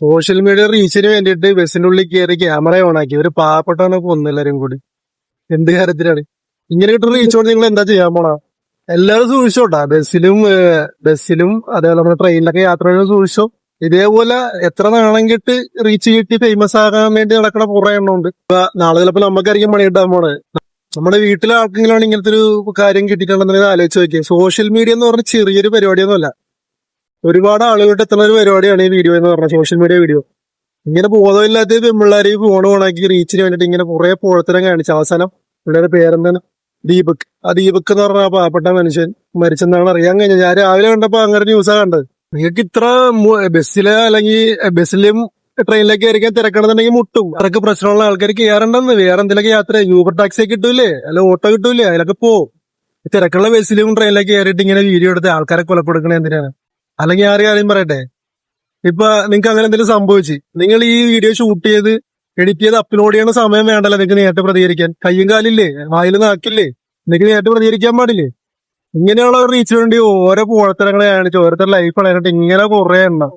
Social media റീച്ചിന് വേണ്ടിയിട്ട് ബസ്സിന്റെ ഉള്ളിൽ കയറി ക്യാമറ ഓണാക്കി ഒരു പാവപ്പെട്ടവനെ കൊന്നു എല്ലാരും കൂടി. എന്ത് കാര്യത്തിലാണ് ഇങ്ങനെ കിട്ടുന്ന റീച്ച് കൊണ്ട് നിങ്ങൾ എന്താ ചെയ്യാൻ പോണാ? എല്ലാവരും സൂക്ഷിച്ചോട്ടാ, ബസ്സിലും അതേപോലെ നമ്മുടെ ട്രെയിനിലൊക്കെ യാത്ര ചെയ്യുന്ന സൂക്ഷിച്ചോ. ഇതേപോലെ എത്ര നാണം കെട്ട് റീച്ച് കിട്ടി ഫേമസ് ആകാൻ വേണ്ടി നടക്കണ കുറെ എണ്ണം ഉണ്ട്. ഇപ്പൊ നാളെ ചിലപ്പോ നമുക്കായിരിക്കും പണി കിട്ടാൻ പോണത്. നമ്മുടെ വീട്ടിലെ ആർക്കെങ്കിലാണ് ഇങ്ങനത്തെ ഒരു കാര്യം കിട്ടിയിട്ടുണ്ടെന്ന് ആലോചിച്ച് നോക്കിയത്. സോഷ്യൽ മീഡിയ എന്ന് പറഞ്ഞ ചെറിയൊരു പരിപാടിയൊന്നുമല്ല, ഒരുപാട് ആളുകളുടെ എത്തുന്ന ഒരു പരിപാടിയാണ് ഈ വീഡിയോ എന്ന് പറഞ്ഞ സോഷ്യൽ മീഡിയ വീഡിയോ. ഇങ്ങനെ ബോധമില്ലാത്ത പെമ്പിള്ളേർ ഈ ഫോൺ ഓണാക്കി റീച്ചിന് വേണ്ടിട്ട് ഇങ്ങനെ കുറെ പോഴത്തരം കാണിച്ചു. അവസാനം പിള്ളേരുടെ പേരെന്താണ്, ദീപക്. ആ ദീപക് എന്ന് പറഞ്ഞ ആ പാവപ്പെട്ട മനുഷ്യൻ മരിച്ചെന്നാണ് അറിയാൻ കഴിഞ്ഞത്. ഞാൻ രാവിലെ കണ്ടപ്പോ അങ്ങനെ ന്യൂസാ കണ്ടത്. നിങ്ങൾക്ക് ഇത്ര ബസ്സില് അല്ലെങ്കിൽ ബസ്സിലും ട്രെയിനിലേക്ക് കയറിക്കാൻ തിരക്കണമെന്നുണ്ടെങ്കിൽ മുട്ടും. അതൊക്കെ പ്രശ്നമുള്ള ആൾക്കാർ കയറണ്ടെന്ന്. വേറെ എന്തെങ്കിലുമൊക്കെ യാത്ര യൂബർ ടാക്സി കിട്ടൂലേ, അല്ല ഓട്ടോ കിട്ടൂലേ, അതിലൊക്കെ തിരക്കുള്ള ബസ്സിലും ട്രെയിനിലേക്ക് കയറിയിട്ട് ഇങ്ങനെ വീഡിയോ എടുത്ത് ആൾക്കാരെ കൊലപ്പെടുക്കണേ എന്തിനാണ്? അല്ലെങ്കിൽ ആരും കാര്യം പറയട്ടെ, ഇപ്പൊ നിങ്ങൾക്ക് അങ്ങനെ എന്തെങ്കിലും സംഭവിച്ചു, നിങ്ങൾ ഈ വീഡിയോ ഷൂട്ട് ചെയ്ത് എഡിറ്റ് ചെയ്ത് അപ്ലോഡ് ചെയ്യണ സമയം വേണ്ടല്ലോ നിങ്ങൾക്ക് നേരിട്ട് പ്രതികരിക്കാൻ? കയ്യും കാലില്ലേ, വായിൽ നാക്കില്ലേ, നിങ്ങൾക്ക് നേരിട്ട് പ്രതികരിക്കാൻ പാടില്ലേ? ഇങ്ങനെയുള്ള റീച്ചിന് വേണ്ടി ഓരോ പോഴത്തരങ്ങളെ കാണിച്ച് ഓരോരുത്തരുടെ ലൈഫ് കളയാനായിട്ട് ഇങ്ങനെ കുറെ എണ്ണം